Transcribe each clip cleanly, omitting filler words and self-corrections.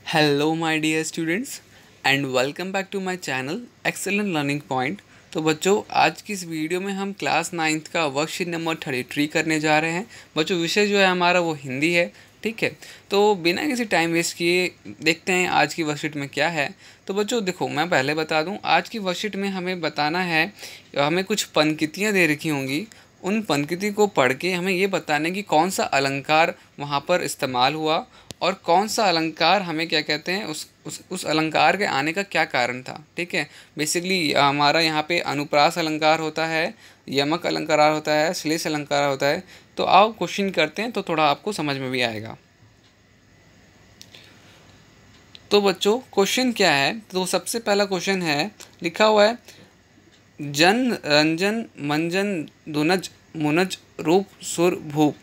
Hello my dear students and welcome back to my channel excellent learning point. तो बच्चों, आज की इस वीडियो में हम क्लास 9th का वर्कशीट नंबर 33 करने जा रहे हैं। बच्चों, विषय जो है हमारा वो हिंदी है। ठीक है, तो बिना किसी टाइम वेस्ट किए देखते हैं आज की वर्कशीट में क्या है। तो बच्चों देखो, मैं पहले बता दूं, आज की वर्कशीट में हमें बताना है, हमें कुछ पंक्तियाँ दे रखी होंगी। उन पंक्ति को पढ़ के हमें ये बताना है कि कौन सा अलंकार वहाँ पर इस्तेमाल हुआ और कौन सा अलंकार हमें क्या कहते हैं, उस अलंकार के आने का क्या कारण था। ठीक है, बेसिकली हमारा यहाँ पे अनुप्रास अलंकार होता है, यमक अलंकार होता है, श्लेष अलंकार होता है। तो आओ क्वेश्चन करते हैं तो थोड़ा आपको समझ में भी आएगा। तो बच्चों, क्वेश्चन क्या है? तो सबसे पहला क्वेश्चन है, लिखा हुआ है जन रंजन मंजन दुनज मुनज रूप सुर भूप।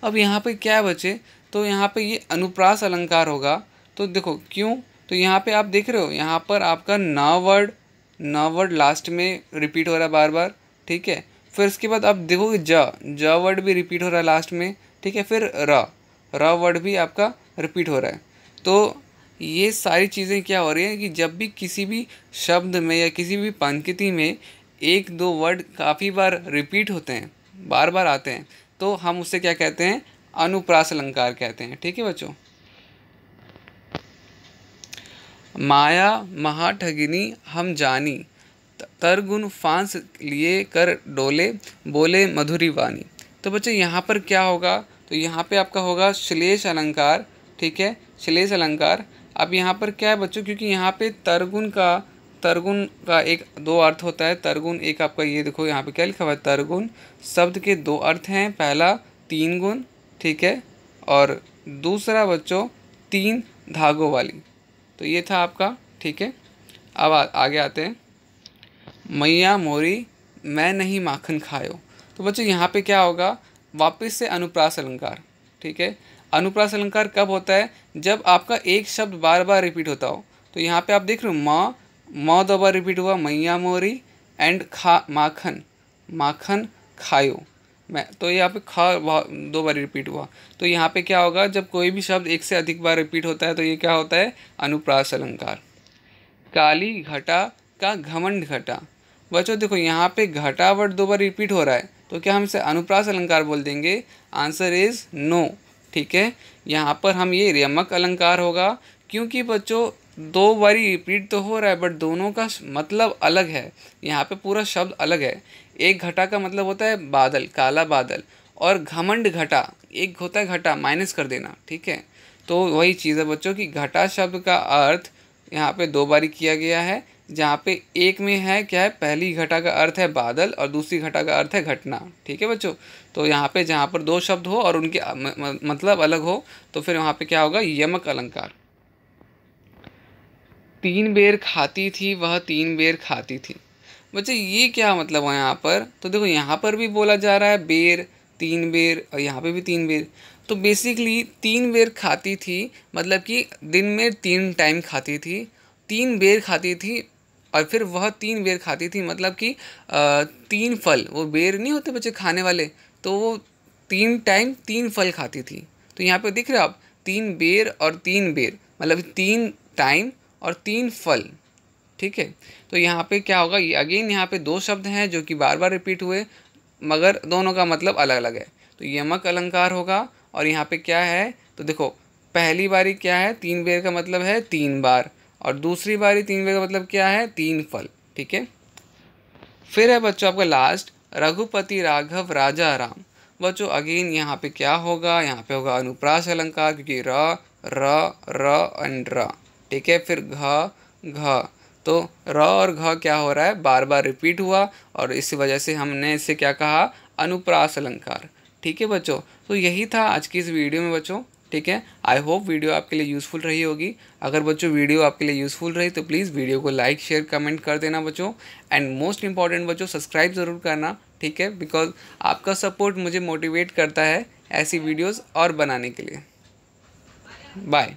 अब यहाँ पे क्या है बच्चे? तो यहाँ पे ये अनुप्रास अलंकार होगा। तो देखो क्यों, तो यहाँ पे आप देख रहे हो, यहाँ पर आपका न वर्ड लास्ट में रिपीट हो रहा है बार बार। ठीक है, फिर उसके बाद आप देखोगे ज वर्ड भी रिपीट हो रहा है लास्ट में। ठीक है, फिर र वर्ड भी आपका रिपीट हो रहा है। तो ये सारी चीज़ें क्या हो रही हैं कि जब भी किसी भी शब्द में या किसी भी पंक्ति में एक दो वर्ड काफ़ी बार रिपीट होते हैं, बार बार आते हैं, तो हम उसे क्या कहते हैं? अनुप्रास अलंकार कहते हैं। ठीक है बच्चों, माया महाठगिनी हम जानी, तरगुन फांस लिए कर डोले, बोले मधुरी वाणी। तो बच्चों यहाँ पर क्या होगा? तो यहाँ पे आपका होगा श्लेष अलंकार। ठीक है, श्लेष अलंकार। अब यहाँ पर क्या है बच्चों, क्योंकि यहाँ पे तरगुन का एक दो अर्थ होता है। तरगुन एक आपका, ये देखो यहाँ पे क्या लिखा हुआ है, तरगुन शब्द के दो अर्थ हैं। पहला 3 गुण, ठीक है, और दूसरा बच्चों 3 धागों वाली। तो ये था आपका। ठीक है, अब आगे आते हैं, मैया मोरी मैं नहीं माखन खायो। तो बच्चों यहाँ पे क्या होगा? वापस से अनुप्रास अलंकार। ठीक है, अनुप्रास अलंकार कब होता है? जब आपका एक शब्द बार बार रिपीट होता हो। तो यहाँ पे आप देख रहे हो, म 2 बार रिपीट हुआ, मैया मोरी, एंड माखन खायो। मैं तो यहाँ पे खा 2 बार रिपीट हुआ। तो यहाँ पे क्या होगा? जब कोई भी शब्द एक से अधिक बार रिपीट होता है तो ये क्या होता है? अनुप्रास अलंकार। काली घटा का घमंड घटा। बच्चों देखो, यहाँ पे घटा वर्ड 2 बार रिपीट हो रहा है, तो क्या हम इसे अनुप्रास अलंकार बोल देंगे? Answer is no. ठीक है, यहाँ पर हम ये यमक अलंकार होगा, क्योंकि बच्चों 2 बारी रिपीट तो हो रहा है बट दोनों का मतलब अलग है। यहाँ पे पूरा शब्द अलग है। एक घटा का मतलब होता है बादल, काला बादल, और घमंड घटा एक होता है घटा माइनस कर देना। ठीक है, तो वही चीज़ है बच्चों की घटा शब्द का अर्थ यहाँ पे 2 बारी किया गया है। जहाँ पे एक में है क्या है, पहली घटा का अर्थ है बादल और दूसरी घटा का अर्थ है घटना। ठीक है बच्चों, तो यहाँ पे जहाँ पर 2 शब्द हो और उनके मतलब अलग हो तो फिर वहाँ पे क्या होगा? यमक अलंकार। 3 बेर खाती थी वह 3 बेर खाती थी। बच्चे ये क्या मतलब है यहाँ पर? तो देखो, यहाँ पर भी बोला जा रहा है बेर, 3 बेर, और यहाँ पे भी 3 बेर। तो बेसिकली 3 बेर खाती थी मतलब कि दिन में 3 टाइम खाती थी, 3 बेर खाती थी, और फिर वह 3 बेर खाती थी मतलब कि 3 फल, वो बेर नहीं होते बच्चे खाने वाले, तो वो 3 टाइम 3 फल खाती थी। तो यहाँ पे दिख रहे हो आप, 3 बेर और 3 बेर मतलब 3 टाइम और 3 फल। ठीक है, तो यहाँ पे क्या होगा? ये अगेन यहाँ पे 2 शब्द हैं जो कि बार बार रिपीट हुए, मगर दोनों का मतलब अलग अलग है। तो यमक अलंकार होगा। और यहाँ पे क्या है? तो देखो, पहली बारी क्या है? 3 बेर का मतलब है 3 बार, और दूसरी बारी 3 बेर का मतलब क्या है? 3 फल। ठीक है, फिर है बच्चों आपका लास्ट, रघुपति राघव राजा राम। बच्चों अगेन यहाँ पे क्या होगा? यहाँ पे होगा अनुप्रास अलंकार, क्योंकि र एंड र। ठीक है, फिर घ, तो र और घ क्या हो रहा है? बार बार रिपीट हुआ, और इसी वजह से हमने इसे क्या कहा? अनुप्रास अलंकार। ठीक है बच्चों, तो यही था आज की इस वीडियो में बच्चों। ठीक है, आई होप वीडियो आपके लिए यूज़फुल रही होगी। अगर बच्चों वीडियो आपके लिए यूज़फुल रही तो प्लीज़ वीडियो को लाइक शेयर कमेंट कर देना बच्चों, एंड मोस्ट इंपॉर्टेंट बच्चों, सब्सक्राइब ज़रूर करना। ठीक है, बिकॉज आपका सपोर्ट मुझे मोटिवेट करता है ऐसी वीडियोज़ और बनाने के लिए। बाय।